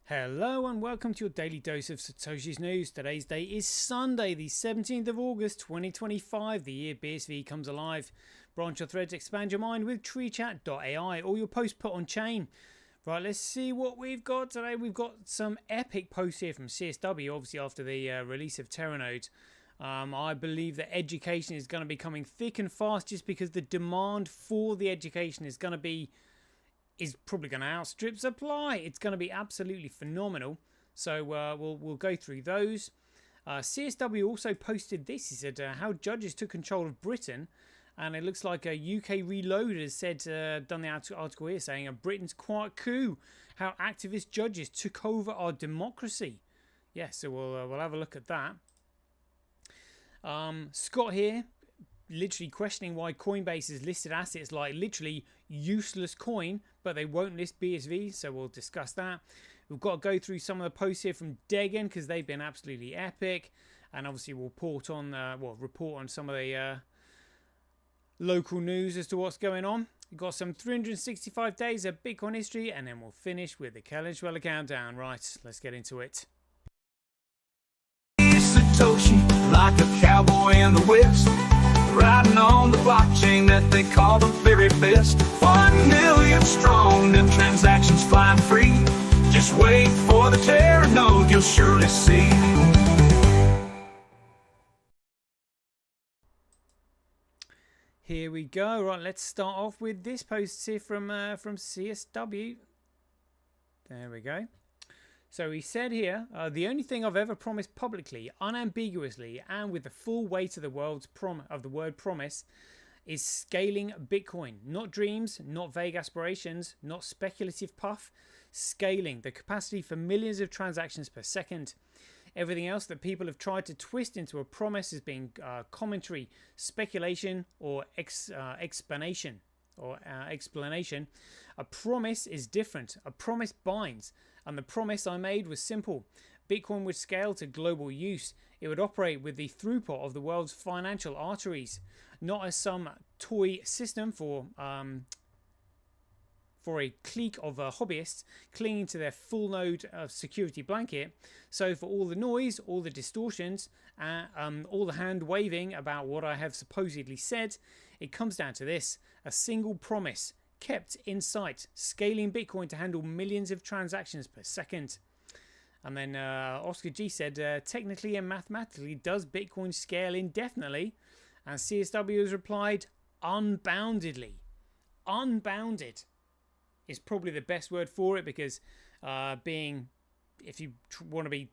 Hello and welcome to your daily dose of Satoshi's news. Today's date is Sunday, the 17th of August 2025, the year BSV comes alive. Branch your threads, expand your mind with treechat.ai, all your posts put on chain. Right, let's see what we've got today. We've got some epic posts here from CSW, obviously after the release of Teranode. I believe that education is going to be coming thick and fast just because the demand for the education is probably going to outstrip supply. It's going to be absolutely phenomenal. So we'll go through those. CSW also posted this. He said how judges took control of Britain, and it looks like a UK Reload has said done the article here saying a Britain's quiet coup. How activist judges took over our democracy. Yeah, so we'll have a look at that. Scott here, literally questioning why Coinbase has listed assets like literally useless coin, but they won't list BSV, so we'll discuss that. We've got to go through some of the posts here from Degan because they've been absolutely epic, and obviously we'll report on some of the local news as to what's going on. We've got some 365 days of Bitcoin history, and then we'll finish with the calendar countdown. Right, let's get into it. Satoshi, like a cowboy in the West, riding on the blockchain that they call the very best. 1 million strong and transactions flying free. Just wait for the Teranode, you'll surely see. Here we go. Right, let's start off with this post here from CSW. There we go. So he said here, the only thing I've ever promised publicly, unambiguously, and with the full weight of the word promise, is scaling Bitcoin. Not dreams, not vague aspirations, not speculative puff. Scaling, the capacity for millions of transactions per second. Everything else that people have tried to twist into a promise has been commentary, speculation, or explanation. A promise is different. A promise binds. And the promise I made was simple. Bitcoin would scale to global use. It would operate with the throughput of the world's financial arteries, not as some toy system for a clique of hobbyists clinging to their full node security blanket. So for all the noise, all the distortions, all the hand waving about what I have supposedly said, it comes down to this: a single promise kept in sight, scaling Bitcoin to handle millions of transactions per second. And then Oscar G said, technically and mathematically, does Bitcoin scale indefinitely? And CSW has replied, unboundedly. Unbounded is probably the best word for it, because if you want to be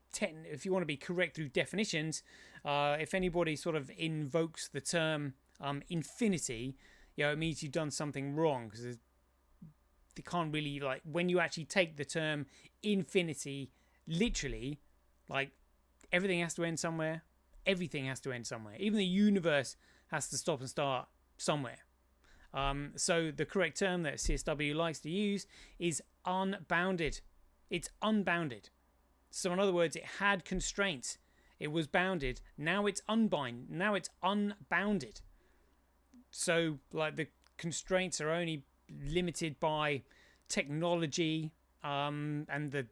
correct through definitions, if anybody sort of invokes the term infinity, it means you've done something wrong, because they can't really, like, when you actually take the term infinity literally, like, everything has to end somewhere. Everything has to end somewhere. Even the universe has to stop and start somewhere. So the correct term that CSW likes to use is unbounded. It's unbounded. So in other words, it had constraints. It was bounded. Now it's unbound. Now it's unbounded. So, like, the constraints are only limited by technology and the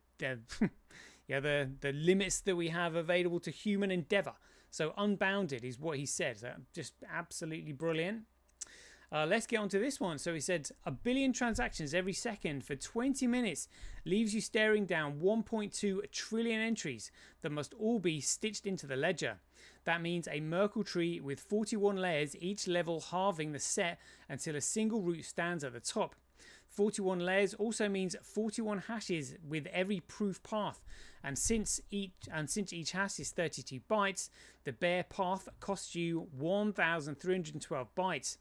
limits that we have available to human endeavor. So unbounded is what he said. So just absolutely brilliant. Let's get on to this one. So he said, 1 billion transactions every second for 20 minutes leaves you staring down 1.2 trillion entries that must all be stitched into the ledger. That means a Merkle tree with 41 layers, each level halving the set until a single root stands at the top. 41 layers also means 41 hashes with every proof path, and since each hash is 32 bytes, the bare path costs you 1,312 bytes.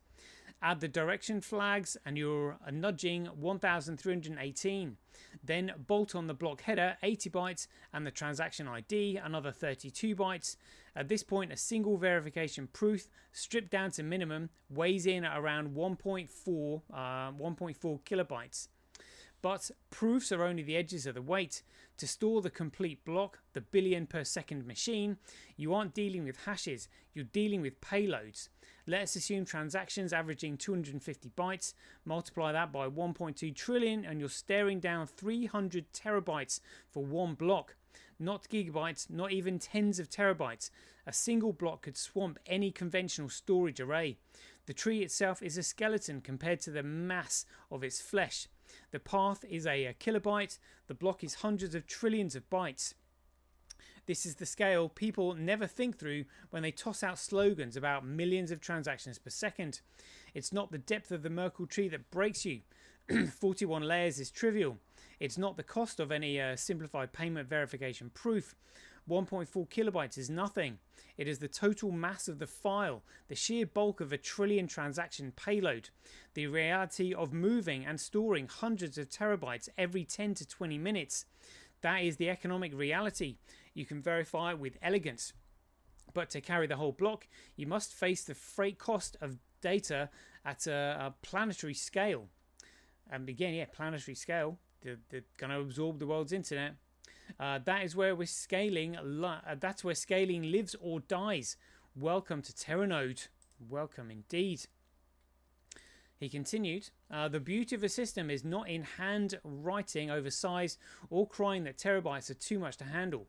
Add the direction flags and you're nudging 1,318. Then bolt on the block header 80 bytes and the transaction ID another 32 bytes. At this point, a single verification proof stripped down to minimum weighs in at around 1.4 kilobytes. But proofs are only the edges of the weight. To store the complete block, the billion per second machine, you aren't dealing with hashes, you're dealing with payloads. Let's assume transactions averaging 250 bytes, multiply that by 1.2 trillion and you're staring down 300 terabytes for one block. Not gigabytes, not even tens of terabytes. A single block could swamp any conventional storage array. The tree itself is a skeleton compared to the mass of its flesh. The path is a kilobyte, the block is hundreds of trillions of bytes. This is the scale people never think through when they toss out slogans about millions of transactions per second. It's not the depth of the Merkle tree that breaks you. 41 layers is trivial. It's not the cost of any simplified payment verification proof. 1.4 kilobytes is nothing. It is the total mass of the file, the sheer bulk of a trillion transaction payload, the reality of moving and storing hundreds of terabytes every 10 to 20 minutes. That is the economic reality. You can verify it with elegance. But to carry the whole block, you must face the freight cost of data at a planetary scale. And again, yeah, planetary scale. They're going to absorb the world's internet. That is where we're scaling. That's where scaling lives or dies. Welcome to Teranode. Welcome indeed. He continued, the beauty of a system is not in hand writing over size or crying that terabytes are too much to handle.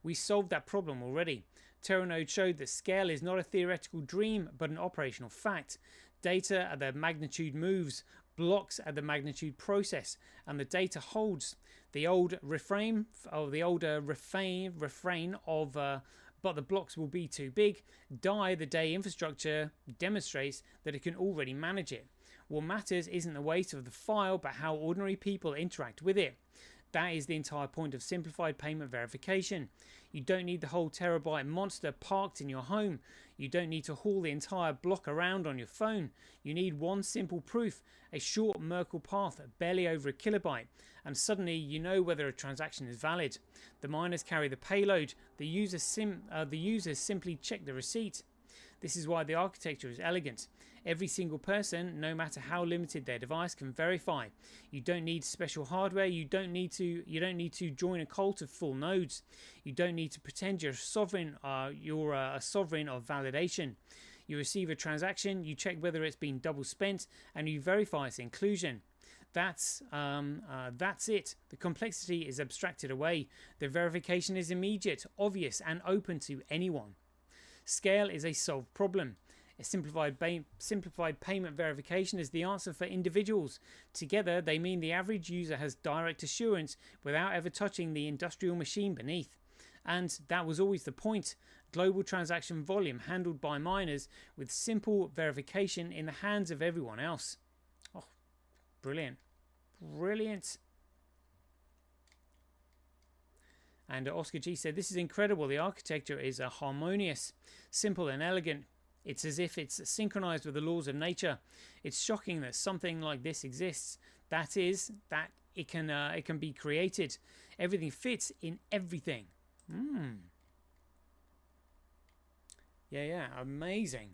We solved that problem already. Teranode showed that scale is not a theoretical dream but an operational fact. Data at the magnitude moves, blocks at the magnitude process, and the data holds. The old refrain of but the blocks will be too big die the day infrastructure demonstrates that it can already manage it. What matters isn't the weight of the file but how ordinary people interact with it. That is the entire point of simplified payment verification. You don't need the whole terabyte monster parked in your home. You don't need to haul the entire block around on your phone. You need one simple proof, a short Merkle path barely over a kilobyte, and suddenly you know whether a transaction is valid. The miners carry the payload, the users simply check the receipt. This is why the architecture is elegant. Every single person, no matter how limited their device, can verify. You don't need special hardware. You don't need to join a cult of full nodes. You don't need to pretend you're a sovereign of validation. You receive a transaction, you check whether it's been double spent, and you verify its inclusion. That's it. The complexity is abstracted away. The verification is immediate, obvious, and open to anyone. Scale is a solved problem. A simplified payment verification is the answer for individuals. Together, they mean the average user has direct assurance without ever touching the industrial machine beneath. And that was always the point. Global transaction volume handled by miners with simple verification in the hands of everyone else. Oh, brilliant. Brilliant. And Oscar G said, this is incredible. The architecture is harmonious, simple and elegant. It's as if it's synchronized with the laws of nature. It's shocking that something like this exists. That is, that it can be created. Everything fits in everything. Yeah, amazing.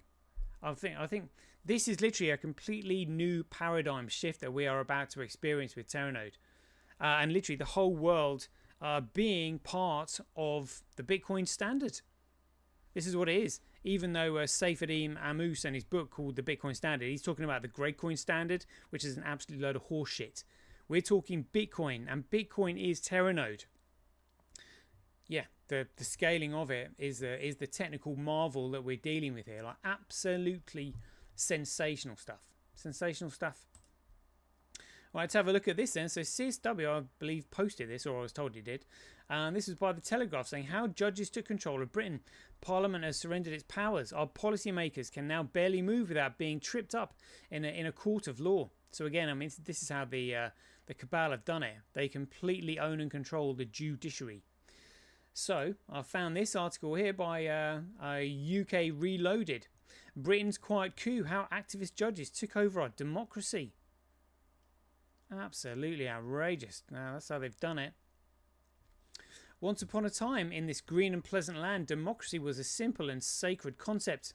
I think this is literally a completely new paradigm shift that we are about to experience with Teranode. And literally the whole world being part of the Bitcoin standard. This is what it is. Even though Saifedean Ammous and his book called The Bitcoin Standard, he's talking about the Greatcoin Standard, which is an absolute load of horseshit. We're talking Bitcoin, and Bitcoin is Teranode. Yeah, the scaling of it is the technical marvel that we're dealing with here. Like, absolutely sensational stuff. Sensational stuff. Right, let's have a look at this then. So CSW, I believe, posted this, or I was told he did. And this was by the Telegraph, saying how judges took control of Britain. Parliament has surrendered its powers. Our policymakers can now barely move without being tripped up in a court of law. So again, I mean, this is how the cabal have done it. They completely own and control the judiciary. So I found this article here by UK Reloaded. Britain's quiet coup: how activist judges took over our democracy. Absolutely outrageous. Now that's how they've done it. Once upon a time, in this green and pleasant land, democracy was a simple and sacred concept.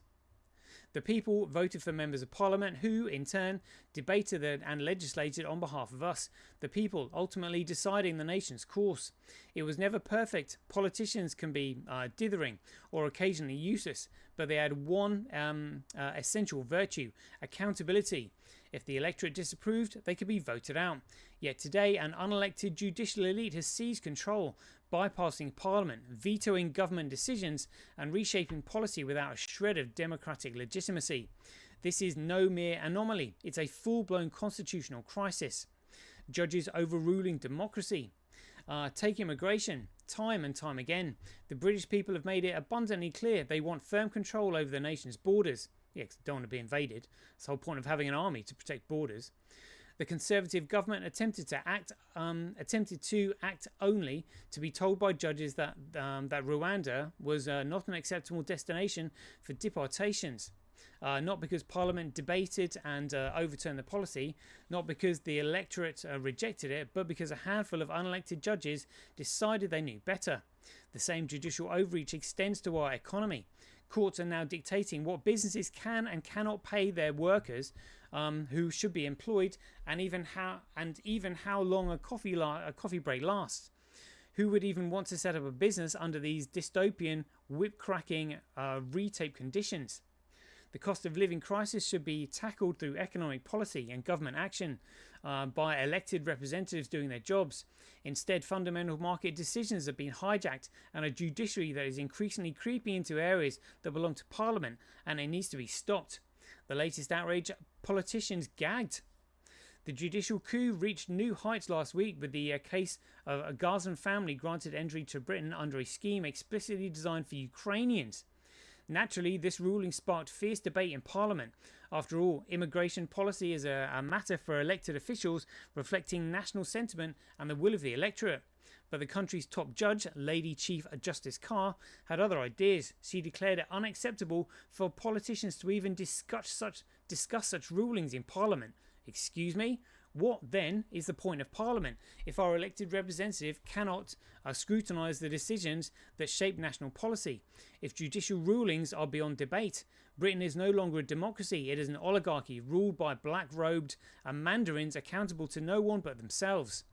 The people voted for members of parliament who, in turn, debated and legislated on behalf of us, the people ultimately deciding the nation's course. It was never perfect. Politicians can be dithering or occasionally useless, but they had one essential virtue: accountability. If the electorate disapproved, they could be voted out. Yet today, an unelected judicial elite has seized control, bypassing parliament, vetoing government decisions, and reshaping policy without a shred of democratic legitimacy. This is no mere anomaly. It's a full-blown constitutional crisis. Judges overruling democracy. Take immigration. Time and time again, the British people have made it abundantly clear they want firm control over the nation's borders. Yeah, 'cause they don't want to be invaded. It's the whole point of having an army, to protect borders. The Conservative government attempted to act only to be told by judges that Rwanda was not an acceptable destination for deportations. Not because Parliament debated and overturned the policy, not because the electorate rejected it, but because a handful of unelected judges decided they knew better. The same judicial overreach extends to our economy. Courts are now dictating what businesses can and cannot pay their workers who should be employed, and even how long a coffee break lasts. Who would even want to set up a business under these dystopian, whip-cracking, retape conditions? The cost of living crisis should be tackled through economic policy and government action by elected representatives doing their jobs. Instead, fundamental market decisions have been hijacked, and a judiciary that is increasingly creeping into areas that belong to Parliament, and it needs to be stopped. The latest outrage: politicians gagged. The judicial coup reached new heights last week with the case of a Gazan family granted entry to Britain under a scheme explicitly designed for Ukrainians. Naturally, this ruling sparked fierce debate in Parliament. After all, immigration policy is a matter for elected officials, reflecting national sentiment and the will of the electorate. But the country's top judge, Lady Chief Justice Carr, had other ideas. She declared it unacceptable for politicians to even discuss such rulings in Parliament. Excuse me? What then is the point of Parliament if our elected representative cannot scrutinise the decisions that shape national policy? If judicial rulings are beyond debate, Britain is no longer a democracy. It is an oligarchy ruled by black-robed mandarins accountable to no one but themselves.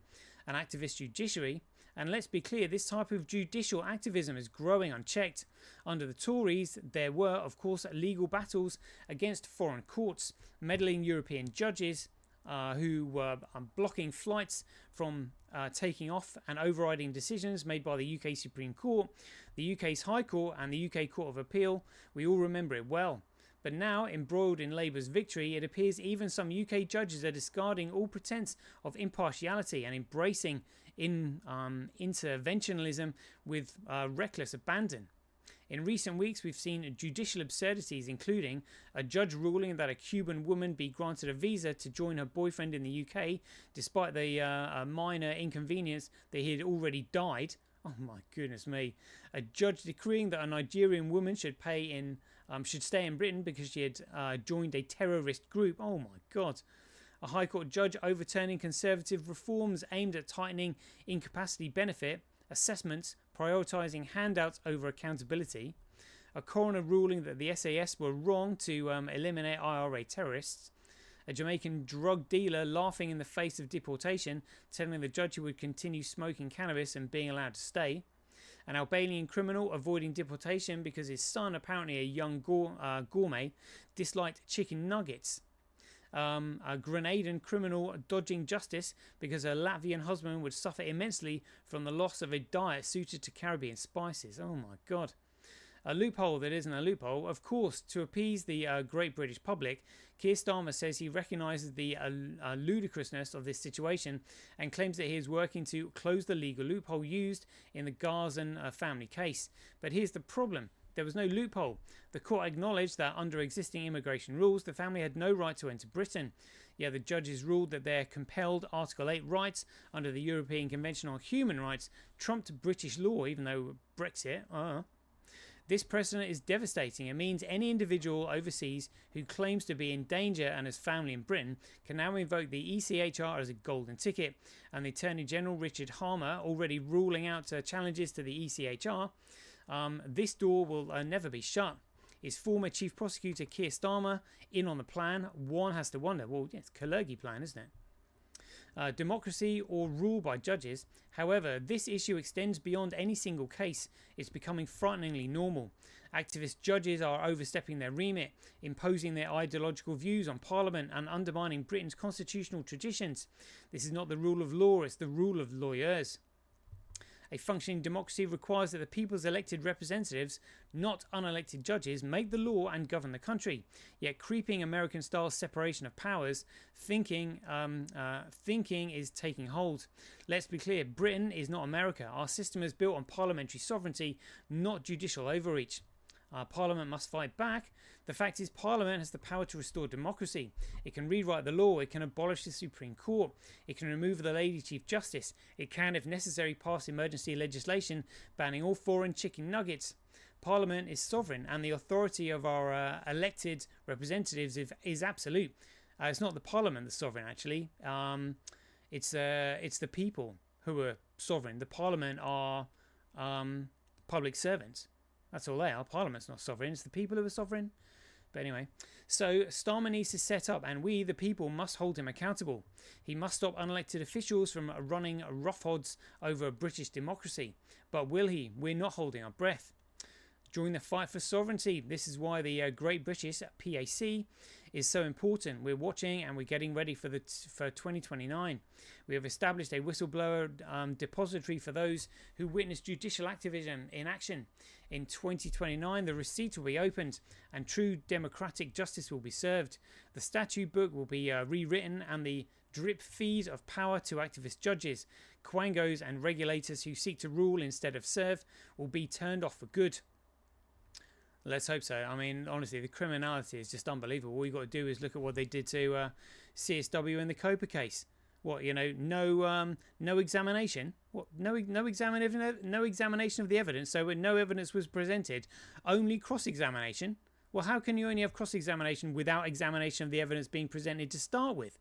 An activist judiciary. And let's be clear, this type of judicial activism is growing unchecked. Under the Tories, there were, of course, legal battles against foreign courts, meddling European judges who were blocking flights from taking off and overriding decisions made by the UK Supreme Court, the UK's High Court and the UK Court of Appeal. We all remember it well. But now, embroiled in Labour's victory, it appears even some UK judges are discarding all pretense of impartiality and embracing interventionism with reckless abandon. In recent weeks, we've seen judicial absurdities, including a judge ruling that a Cuban woman be granted a visa to join her boyfriend in the UK, despite the minor inconvenience that he had already died. Oh my goodness me. A judge decreeing that a Nigerian woman should stay in Britain because she had joined a terrorist group. Oh my God. A High Court judge overturning Conservative reforms aimed at tightening incapacity benefit assessments, prioritising handouts over accountability. A coroner ruling that the SAS were wrong to eliminate IRA terrorists. A Jamaican drug dealer laughing in the face of deportation, telling the judge he would continue smoking cannabis and being allowed to stay. An Albanian criminal avoiding deportation because his son, apparently a young gourmet, disliked chicken nuggets. A Grenadian criminal dodging justice because her Latvian husband would suffer immensely from the loss of a diet suited to Caribbean spices. Oh my God. A loophole that isn't a loophole. Of course, to appease the great British public, Keir Starmer says he recognises the ludicrousness of this situation and claims that he is working to close the legal loophole used in the Gazan family case. But here's the problem. There was no loophole. The court acknowledged that under existing immigration rules, the family had no right to enter Britain. Yet the judges ruled that their compelled Article 8 rights under the European Convention on Human Rights trumped British law, even though Brexit. This precedent is devastating. It means any individual overseas who claims to be in danger and has family in Britain can now invoke the ECHR as a golden ticket. And the Attorney General Richard Harmer already ruling out challenges to the ECHR. This door will never be shut. Is former Chief Prosecutor Keir Starmer in on the plan? One has to wonder. Well, yeah, it's a Kalergi plan, isn't it? Democracy or rule by judges. However, this issue extends beyond any single case. It's becoming frighteningly normal. Activist judges are overstepping their remit, imposing their ideological views on Parliament and undermining Britain's constitutional traditions. This is not the rule of law, it's the rule of lawyers. A functioning democracy requires that the people's elected representatives, not unelected judges, make the law and govern the country. Yet creeping American-style separation of powers thinking is taking hold. Let's be clear, Britain is not America. Our system is built on parliamentary sovereignty, not judicial overreach. Parliament must fight back. The fact is, Parliament has the power to restore democracy. It can rewrite the law. It can abolish the Supreme Court. It can remove the Lady Chief Justice. It can, if necessary, pass emergency legislation banning all foreign chicken nuggets. Parliament is sovereign, and the authority of our elected representatives is absolute. It's not the Parliament that's sovereign, actually. It's the people who are sovereign. The Parliament are public servants. That's all they are. Parliament's not sovereign. It's the people who are sovereign. But anyway, so Starmer needs to set up, and we, the people, must hold him accountable. He must stop unelected officials from running roughhods over British democracy. But will he? We're not holding our breath. Join the fight for sovereignty. This is why the Great British PAC is so important. We're watching and we're getting ready for 2029. We have established a whistleblower depository for those who witness judicial activism in action. In 2029, the receipts will be opened and true democratic justice will be served. The statute book will be rewritten and the drip feed of power to activist judges, quangos and regulators who seek to rule instead of serve will be turned off for good. Let's hope so. I mean, honestly, the criminality is just unbelievable. All you got to do is look at what they did to CSW in the Copa case. What, you know, no examination. What, no examination of the evidence. So when no evidence was presented, only cross-examination. Well, how can you only have cross-examination without examination of the evidence being presented to start with?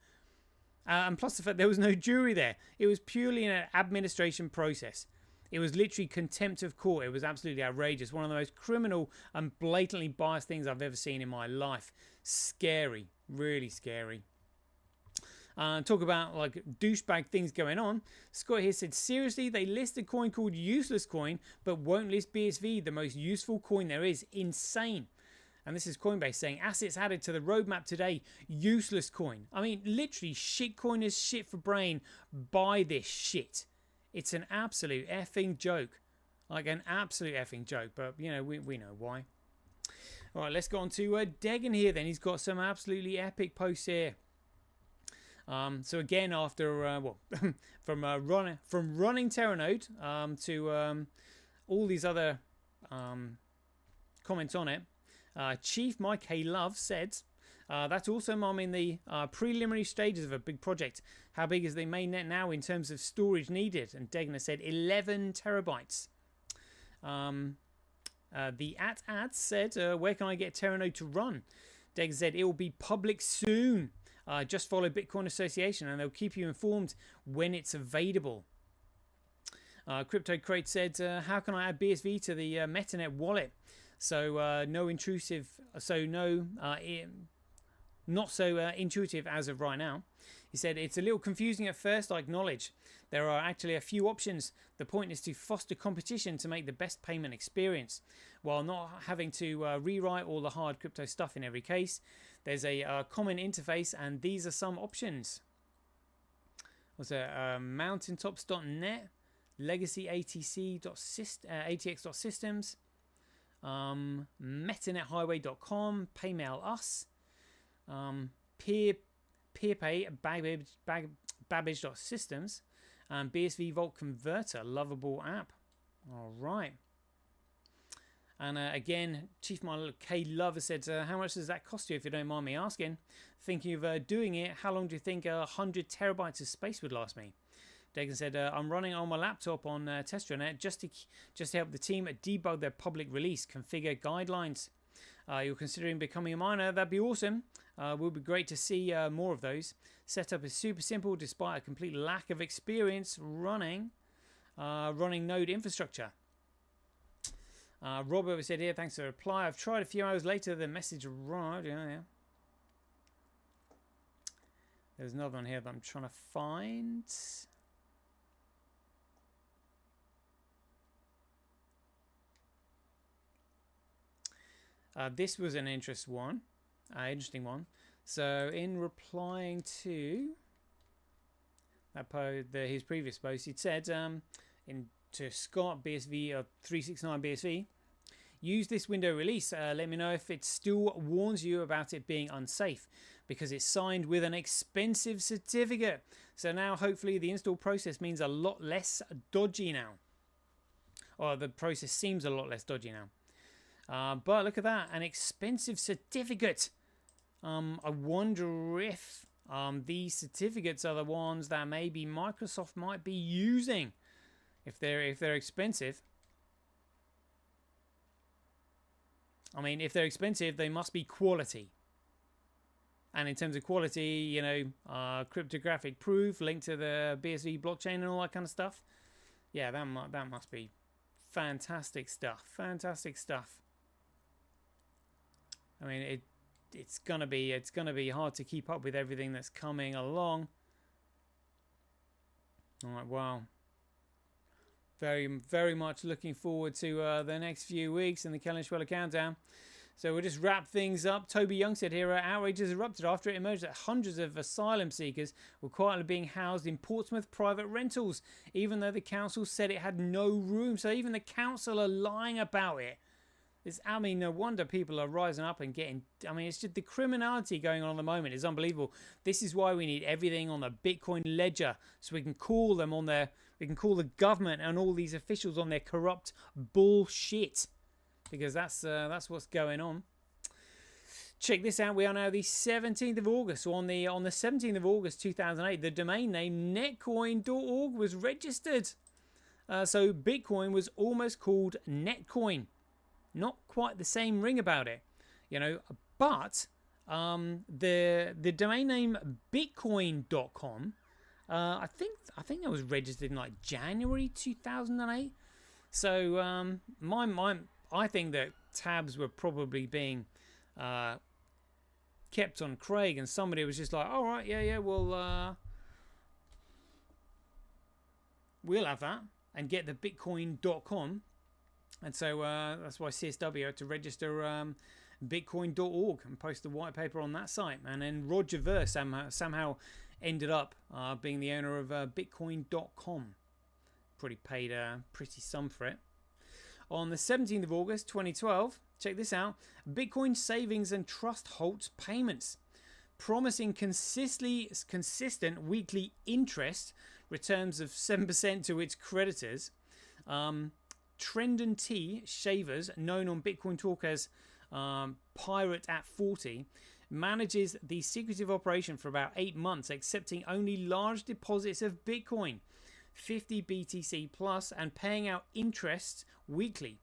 And plus the fact there was no jury there. It was purely an administration process. It was literally contempt of court. It was absolutely outrageous. One of the most criminal and blatantly biased things I've ever seen in my life. Scary. Really scary. Talk about like douchebag things going on. Scott here said, seriously, they list a coin called Useless Coin, but won't list BSV, the most useful coin there is. Insane. And this is Coinbase saying, assets added to the roadmap today, useless coin. I mean, literally, shit coin is shit for brain. Buy this shit. It's an absolute effing joke. Like an absolute effing joke. But, you know, we know why. All right, let's go on to Degan here then. He's got some absolutely epic posts here. So again, after, from running Teranode to all these other comments on it, Chief Mike K. Love said, that's awesome. I'm in the preliminary stages of a big project. How big is the mainnet now in terms of storage needed? And Degner said 11 terabytes. The @ads said, where can I get Teranode to run? Degner said, it will be public soon. Just follow Bitcoin Association and they'll keep you informed when it's available. Crypto Crate said, how can I add BSV to the MetaNet wallet? So no intrusive, so no, not so intuitive as of right now. He said, it's a little confusing at first, I acknowledge. There are actually a few options. The point is to foster competition to make the best payment experience, while not having to rewrite all the hard crypto stuff in every case. There's a common interface, and these are some options. What's it? Mountaintops.net, legacy ATX.systems, metanethighway.com, Paymail Us, PeerPay, Babbage.systems, and BSV Vault Converter, lovable app. All right. And again, Chief Mile K. Lover said, how much does that cost you if you don't mind me asking? Thinking of doing it, how long do you think 100 terabytes of space would last me? Dagan said, I'm running on my laptop on Testranet just to help the team debug their public release, configure guidelines. You're considering becoming a miner? That'd be awesome. Would be great to see more of those. Setup is super simple despite a complete lack of experience running node infrastructure. Robert said here, thanks for the reply. I've tried a few hours later. The message arrived. Yeah. There's another one here that I'm trying to find. This was an interesting one. So in replying to that his previous post, it said to Scott BSV 369 BSV, use this window release. Let me know if it still warns you about it being unsafe because it's signed with an expensive certificate. So now hopefully the install process means a lot less dodgy now. Or the process seems a lot less dodgy now. But look at that, an expensive certificate. I wonder if these certificates are the ones that maybe Microsoft might be using if they're expensive. I mean, if they're expensive, they must be quality. And in terms of quality, you know, cryptographic proof linked to the BSV blockchain and all that kind of stuff. Yeah, that must be fantastic stuff. Fantastic stuff. I mean, it's gonna be hard to keep up with everything that's coming along. All right, wow. Very, very much looking forward to the next few weeks in the Kellenschweller countdown. So we'll just wrap things up. Toby Young said here, outrage has erupted after it emerged that hundreds of asylum seekers were quietly being housed in Portsmouth private rentals, even though the council said it had no room. So even the council are lying about it. I mean, no wonder people are rising up and getting... I mean, it's just the criminality going on at the moment is unbelievable. This is why we need everything on the Bitcoin ledger, so we can call them on their... We can call the government and all these officials on their corrupt bullshit, because that's what's going on. Check this out. We are now the 17th of August. So on the 17th of August 2008, the domain name netcoin.org was registered. So Bitcoin was almost called Netcoin. Not quite the same ring about it, you know, but the domain name bitcoin.com, I think that was registered in like January 2008. So I think that tabs were probably being kept on Craig, and somebody was just like, all right, yeah, we'll have that and get the bitcoin.com. And so that's why CSW had to register bitcoin.org and post the white paper on that site. And then Roger Ver somehow ended up being the owner of bitcoin.com. Pretty paid a pretty sum for it. On the 17th of August 2012, check this out, Bitcoin Savings and Trust halts payments, promising consistent weekly interest returns of 7% to its creditors. Trendon T Shavers, known on Bitcoin Talk as Pirate at 40, manages the secretive operation for about 8 months, accepting only large deposits of Bitcoin, 50 BTC plus, and paying out interest weekly.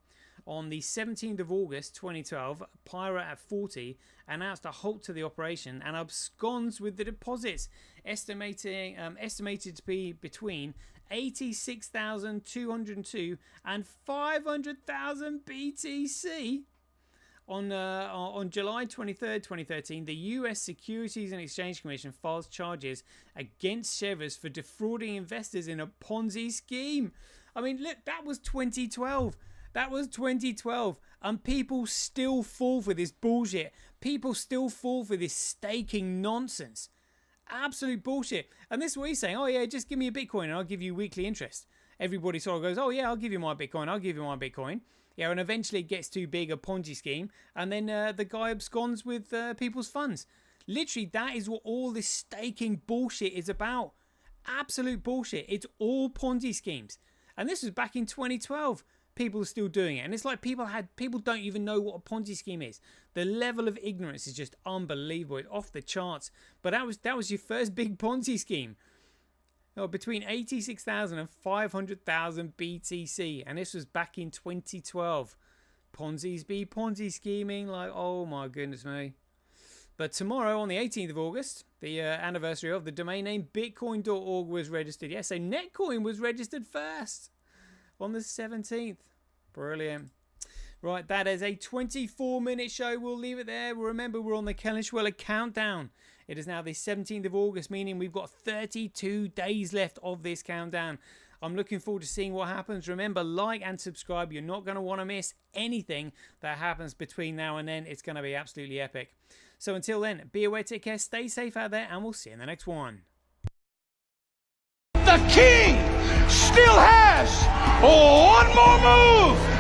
On the 17th of August 2012, Pirate at 40 announced a halt to the operation and absconds with the deposits, estimated to be between 86,202 and 500,000 BTC. On July 23rd, 2013, the US Securities and Exchange Commission files charges against Shavers for defrauding investors in a Ponzi scheme. I mean, look, that was 2012. That was 2012. And people still fall for this bullshit. People still fall for this staking nonsense. Absolute bullshit. And this is what he's saying. Oh, yeah, just give me a Bitcoin and I'll give you weekly interest. Everybody sort of goes, oh, yeah, I'll give you my Bitcoin. I'll give you my Bitcoin. Yeah, and eventually it gets too big, a Ponzi scheme. And then the guy absconds with people's funds. Literally, that is what all this staking bullshit is about. Absolute bullshit. It's all Ponzi schemes. And this was back in 2012. People are still doing it. And it's like people don't even know what a Ponzi scheme is. The level of ignorance is just unbelievable. It's off the charts. But that was your first big Ponzi scheme. Oh, between 86,000 and 500,000 BTC. And this was back in 2012. Ponzi's be Ponzi scheming. Like, oh my goodness me. But tomorrow, on the 18th of August, the anniversary of the domain name bitcoin.org was registered. Yes, so Netcoin was registered first on the 17th. Brilliant. Right, that is a 24-minute show. We'll leave it there. Remember, we're on the Kellenschwiller countdown. It is now the 17th of August, meaning we've got 32 days left of this countdown. I'm looking forward to seeing what happens. Remember, like and subscribe. You're not going to want to miss anything that happens between now and then. It's going to be absolutely epic. So until then, be aware, take care, stay safe out there, and we'll see you in the next one. The king still has one more move.